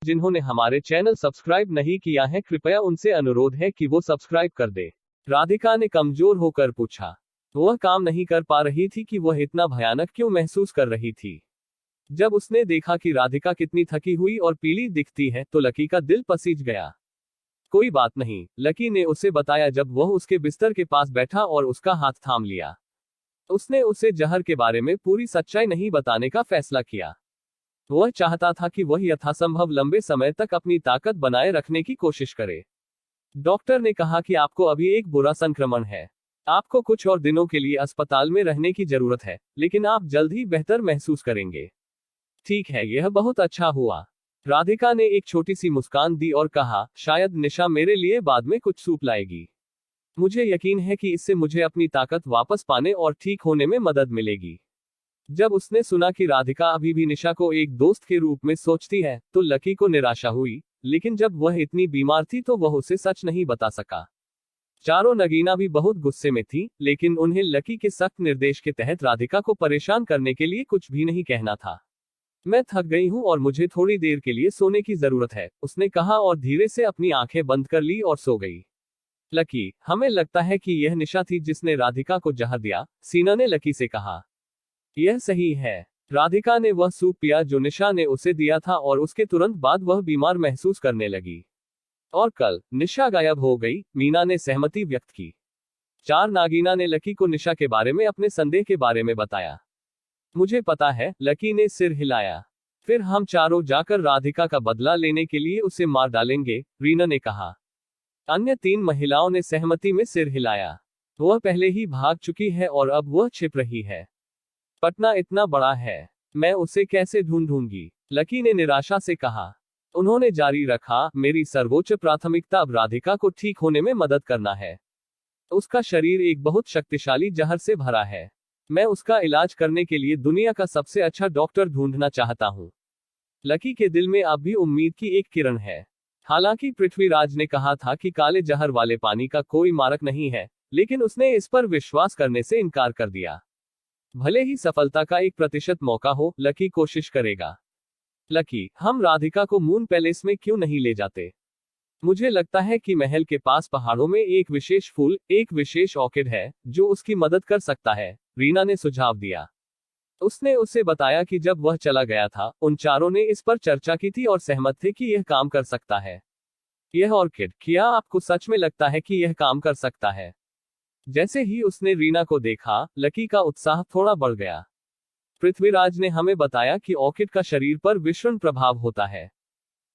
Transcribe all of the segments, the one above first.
जिन्होंने हमारे channel subscribe नहीं किया है कृपया उनसे अनुरोध है कि वो सब्सक्राइब कर दे। राधिका ने कमजोर होकर पूछा। वह काम नहीं कर पा रही थी कि वह इतना भयानक क्यों महसूस कर रही थी। जब उसने देखा कि राधिका कितनी थकी हुई और पीली दिखती है तो लकी का दिल पसीज गया। कोई बात नहीं, लकी ने उसे बताया जब वह उसके बिस्तर के पास बैठा और उसका हाथ थाम लिया। उसने उसे जहर के बारे में पूरी सच्चाई नहीं बताने का फैसला किया। वह चाहता था कि वह यथासंभव लंबे समय तक अपनी ताकत बनाए रखने की कोशिश करे। डॉक्टर ने कहा कि आपको अभी एक बुरा संक्रमण है। आपको कुछ और दिनों के लिए अस्पताल में रहने की जरूरत है, लेकिन आप जल्द ही बेहतर महसूस करेंगे। ठीक है, यह बहुत अच्छा हुआ। राधिका ने एक छोटी सी मुस्कान दी और कहा, शायद निशा मेरे लिए बाद में कुछ सूप लाएगी। मुझे यकीन है कि इससे मुझे अपनी ताकत वापस पाने और ठीक होने में मदद मिलेगी। जब उसने सुना कि राधिका अभी भी निशा को एक दोस्त के रूप में सोचती है, तो लकी को निराशा हुई, लेकिन जब वह इतनी बीमार थी तो वह उसे सच नहीं बता सका। चारों नगीना भी बहुत गुस्से में थी, लेकिन उन्हें लकी के सख्त निर्देश के तहत राधिका को परेशान करने के लिए कुछ भी नहीं कहना था। मैं थक गई हूँ और मुझे थोड़ी देर के लिए सोने की जरूरत है, उसने कहा और धीरे से अपनी आंखें बंद कर ली और सो गई। लकी, हमें लगता है कि यह निशा थी जिसने राधिका को जहर दिया, सीना ने लकी से कहा। यह सही है। राधिका ने वह सूप पिया जो निशा ने उसे दिया था और उसके तुरंत बाद वह बीमार महसूस करने लगी। और कल निशा गायब हो गई, मीना ने सहमति व्यक्त की। चार नागीना ने लकी को निशा के बारे में अपने संदेह के बारे में बताया। मुझे पता है, लकी ने सिर हिलाया। फिर हम चारों जाकर राधिका का बदला लेने के लिए उसे मार डालेंगे, रीना ने कहा। अन्य तीन महिलाओं ने सहमति में सिर हिलाया। वह पहले ही भाग चुकी है और अब वह छिप रही है। पटना इतना बड़ा है, मैं उसे कैसे ढूंढूंगी, लकी ने निराशा से कहा। उन्होंने जारी रखा, मेरी सर्वोच्च प्राथमिकता अब राधिका को ठीक होने में मदद करना है। उसका शरीर एक बहुत शक्तिशाली जहर से भरा है। मैं उसका इलाज करने के लिए दुनिया का सबसे अच्छा डॉक्टर ढूंढना चाहता हूँ। लकी के दिल में अब भी उम्मीद की एक किरण है। हालांकि पृथ्वीराज ने कहा था कि काले जहर वाले पानी का कोई मारक नहीं है, लेकिन उसने इस पर विश्वास करने से इनकार कर दिया। भले ही सफलता का 1% मौका हो, लकी कोशिश करेगा। लकी, हम राधिका को मून पैलेस में क्यों नहीं ले जाते? मुझे लगता है कि महल के पास पहाड़ों में एक विशेष फूल, एक विशेष ऑर्किड है, जो उसकी मदद कर सकता है, रीना ने सुझाव दिया। उसने उसे बताया कि जब वह चला गया था, उन चारों ने इस पर चर्चा की थी और सहमत थे कि यह काम कर सकता है। यह ऑर्किड, क्या आपको सच में लगता है कि यह काम कर सकता है? जैसे ही उसने रीना को देखा, लकी का उत्साह थोड़ा बढ़ गया। पृथ्वीराज ने हमें बताया कि ऑर्किड का शरीर पर विषण प्रभाव होता है।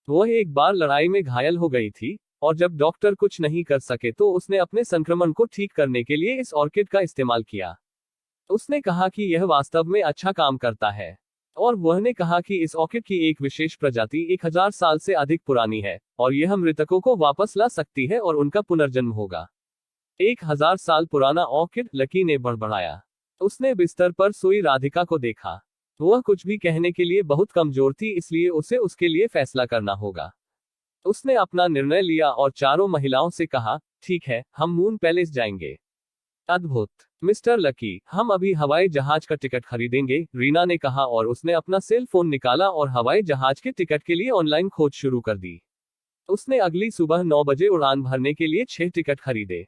वह एक बार लड़ाई में घायल हो गई थी, और जब डॉक्टर कुछ नहीं कर सके तो उसने अपने संक्रमण को ठीक करने के लिए इस ऑर्किड का इस्तेमाल किया। उसने कहा कि यह वास्तव में अच्छा काम करता है। और वह ने कहा कि इस ऑर्किड की एक विशेष प्रजाति 1000 साल से अधिक पुरानी है, और यह मृतकों को वापस ला सकती है और उनका पुनर्जन्म होगा। 1000 साल पुराना ऑर्किड, लकी ने बड़बड़ाया। उसने बिस्तर पर सोई राधिका को देखा। वह कुछ भी कहने के लिए बहुत कमजोर थी, इसलिए उसे उसके लिए फैसला करना होगा। उसने अपना निर्णय लिया और चारों महिलाओं से कहा, ठीक है, हम मून पैलेस जाएंगे। अद्भुत, मिस्टर लकी, हम अभी हवाई जहाज का टिकट खरीदेंगे, रीना ने कहा और उसने अपना सेल फोन निकाला और हवाई जहाज के टिकट के लिए ऑनलाइन खोज शुरू कर दी। उसने अगली सुबह 9 बजे उड़ान भरने के लिए 6 टिकट खरीदे।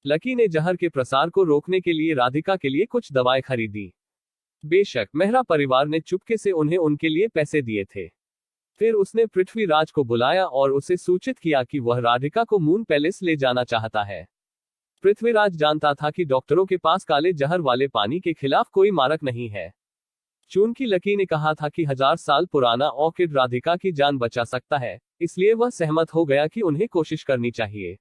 लकी ने जहर के प्रसार को रोकने के लिए राधिका के लिए कुछ दवाएं खरीदी। बेशक मेहरा परिवार ने चुपके से उन्हें उनके लिए पैसे दिए थे। फिर उसने पृथ्वीराज को बुलाया और उसे सूचित किया कि वह राधिका को मून पैलेस ले जाना चाहता है। पृथ्वीराज जानता था कि डॉक्टरों के पास काले जहर वाले पानी के खिलाफ कोई मारक नहीं है। चूंकि लकी ने कहा था कि 1000 साल पुराना ऑर्किड राधिका की जान बचा सकता है, इसलिए वह सहमत हो गया कि उन्हें कोशिश करनी चाहिए।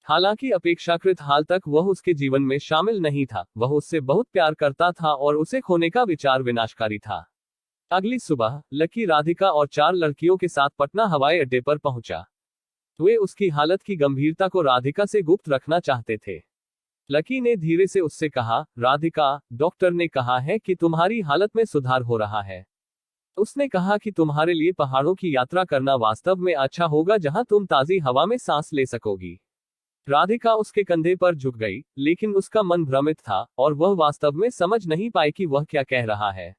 हालांकि अपेक्षाकृत हाल तक वह उसके जीवन में शामिल नहीं था, वह उससे बहुत प्यार करता था और उसे खोने का विचार विनाशकारी था। अगली सुबह लकी राधिका और 4 लड़कियों के साथ पटना हवाई अड्डे पर पहुंचा। वे उसकी हालत की गंभीरता को राधिका से गुप्त रखना चाहते थे। लकी ने धीरे से उससे कहा, राधिका, डॉक्टर ने कहा है कि तुम्हारी हालत में सुधार हो रहा है। उसने कहा कि तुम्हारे लिए पहाड़ों की यात्रा करना वास्तव में अच्छा होगा, जहां तुम ताजी हवा में सांस ले सकोगी। राधिका उसके कंधे पर झुक गई, लेकिन उसका मन भ्रमित था और वह वास्तव में समझ नहीं पाई कि वह क्या कह रहा है।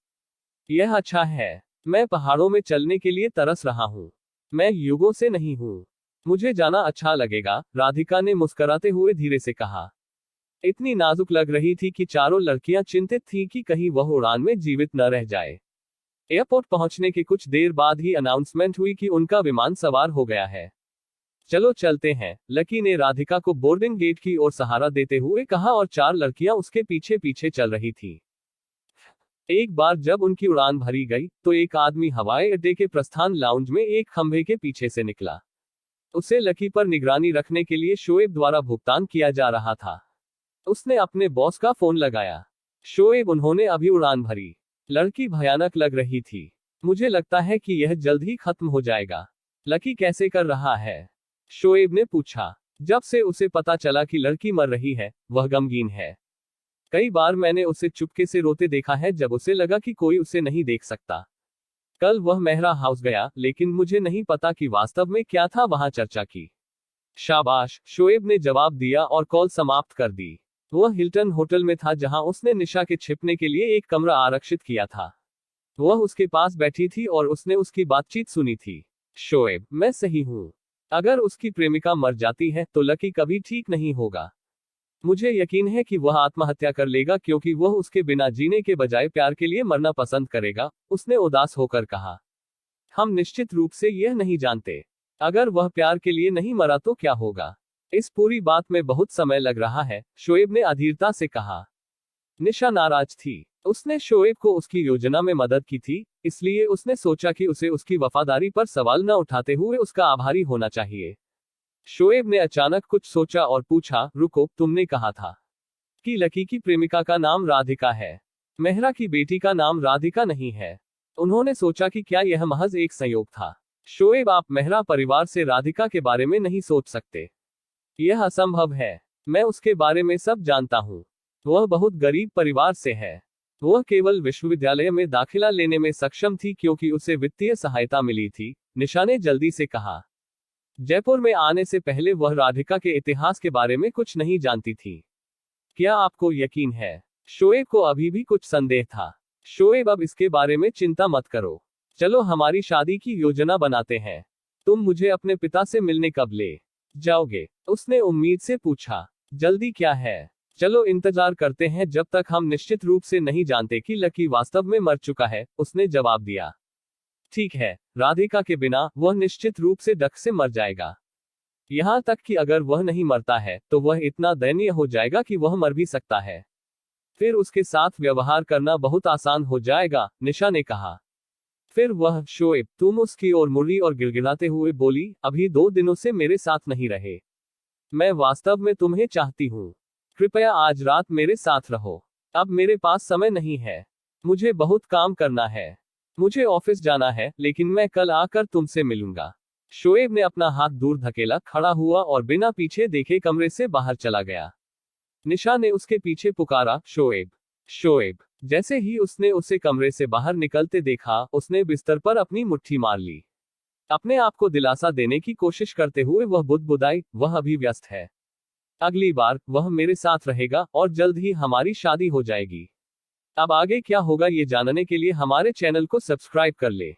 यह अच्छा है, मैं पहाड़ों में चलने के लिए तरस रहा हूँ। मैं युगों से नहीं हूं। मुझे जाना अच्छा लगेगा, राधिका ने मुस्कुराते हुए धीरे से कहा। इतनी नाजुक लग रही थी कि चारों लड़कियां चिंतित थीं कि कहीं वह उड़ान में जीवित न रह जाए। एयरपोर्ट पहुंचने के कुछ देर बाद ही अनाउंसमेंट हुई कि उनका विमान सवार हो गया है। चलो चलते हैं, लकी ने राधिका को बोर्डिंग गेट की ओर सहारा देते हुए कहा और चार लड़कियां उसके पीछे पीछे चल रही थी। एक बार जब उनकी उड़ान भरी गई तो एक आदमी हवाई अड्डे के प्रस्थान लाउंज में एक खंभे के पीछे से निकला। उसे लकी पर निगरानी रखने के लिए शोएब द्वारा भुगतान किया जा रहा था। उसने अपने बॉस का फोन लगाया। शोएब, उन्होंने अभी उड़ान भरी। लड़की भयानक लग रही थी। मुझे लगता है कि यह जल्द ही खत्म हो जाएगा। लकी कैसे कर रहा है? शोएब ने पूछा। जब से उसे पता चला कि लड़की मर रही है, वह गमगीन है। कई बार मैंने उसे चुपके से रोते देखा है जब उसे लगा कि कोई उसे नहीं देख सकता। कल वह मेहरा हाउस गया, लेकिन मुझे नहीं पता कि वास्तव में क्या था वहां चर्चा की। शाबाश, शोएब ने जवाब दिया और कॉल समाप्त कर दी। वह हिल्टन होटल में था जहां उसने निशा के छिपने के लिए एक कमरा आरक्षित किया था। वह उसके पास बैठी थी और उसने उसकी बातचीत सुनी थी। शोएब, मैं सही हूं। अगर उसकी प्रेमिका मर जाती है तो लकी कभी ठीक नहीं होगा। मुझे यकीन है कि वह आत्महत्या कर लेगा क्योंकि वह उसके बिना जीने के बजाय प्यार के लिए मरना पसंद करेगा, उसने उदास होकर कहा। हम निश्चित रूप से यह नहीं जानते। अगर वह प्यार के लिए नहीं मरा तो क्या होगा? इस पूरी बात में बहुत समय लग रहा है, शोएब ने अधीरता से कहा। निशा नाराज थी। उसने शोएब को उसकी योजना में मदद की थी, इसलिए उसने सोचा कि उसे उसकी वफादारी पर सवाल न उठाते हुए उसका आभारी होना चाहिए। शोएब ने अचानक कुछ सोचा और पूछा, रुको, तुमने कहा था कि लकी की प्रेमिका का नाम राधिका है। मेहरा की बेटी का नाम राधिका नहीं है। उन्होंने सोचा कि क्या यह महज एक संयोग था। शोएब, आप मेहरा परिवार से राधिका के बारे में नहीं सोच सकते। यह असंभव है। मैं उसके बारे में सब जानता हूँ। वह बहुत गरीब परिवार से है। वह केवल विश्वविद्यालय में दाखिला लेने में सक्षम थी क्योंकि उसे वित्तीय सहायता मिली थी, निशा ने जल्दी से कहा। जयपुर में आने से पहले वह राधिका के इतिहास के बारे में कुछ नहीं जानती थी। क्या आपको यकीन है? शोएब को अभी भी कुछ संदेह था। शोएब, अब इसके बारे में चिंता मत करो। चलो हमारी शादी की योजना बनाते हैं। तुम मुझे अपने पिता से मिलने कब ले जाओगे? उसने उम्मीद से पूछा। जल्दी क्या है? चलो इंतजार करते हैं जब तक हम निश्चित रूप से नहीं जानते कि लकी वास्तव में मर चुका है, उसने जवाब दिया। ठीक है, राधिका के बिना वह निश्चित रूप से डक से मर जाएगा। यहां तक कि अगर वह नहीं मरता है तो वह इतना दयनीय हो जाएगा कि वह मर भी सकता है। फिर उसके साथ व्यवहार करना बहुत आसान हो जाएगा, निशा ने कहा। फिर वह, शोएब, तुम उसकी ओर मुड़ी और गिड़गिड़ाते हुए बोली, अभी 2 दिनों से मेरे साथ नहीं रहे। मैं वास्तव में तुम्हें चाहती हूँ। कृपया आज रात मेरे साथ रहो। अब मेरे पास समय नहीं है। मुझे बहुत काम करना है। मुझे ऑफिस जाना है, लेकिन मैं कल आकर तुमसे मिलूंगा। शोएब ने अपना हाथ दूर धकेला, खड़ा हुआ और बिना पीछे देखे कमरे से बाहर चला गया। निशा ने उसके पीछे पुकारा, शोएब, शोएब। जैसे ही उसने उसे कमरे से बाहर निकलते देखा, उसने बिस्तर पर अपनी मुट्ठी मार ली। अपने आप को दिलासा देने की कोशिश करते हुए वह बुदबुदाई, वह अभी व्यस्त है। अगली बार वह मेरे साथ रहेगा और जल्द ही हमारी शादी हो जाएगी। अब आगे क्या होगा ये जानने के लिए हमारे चैनल को सब्सक्राइब कर ले।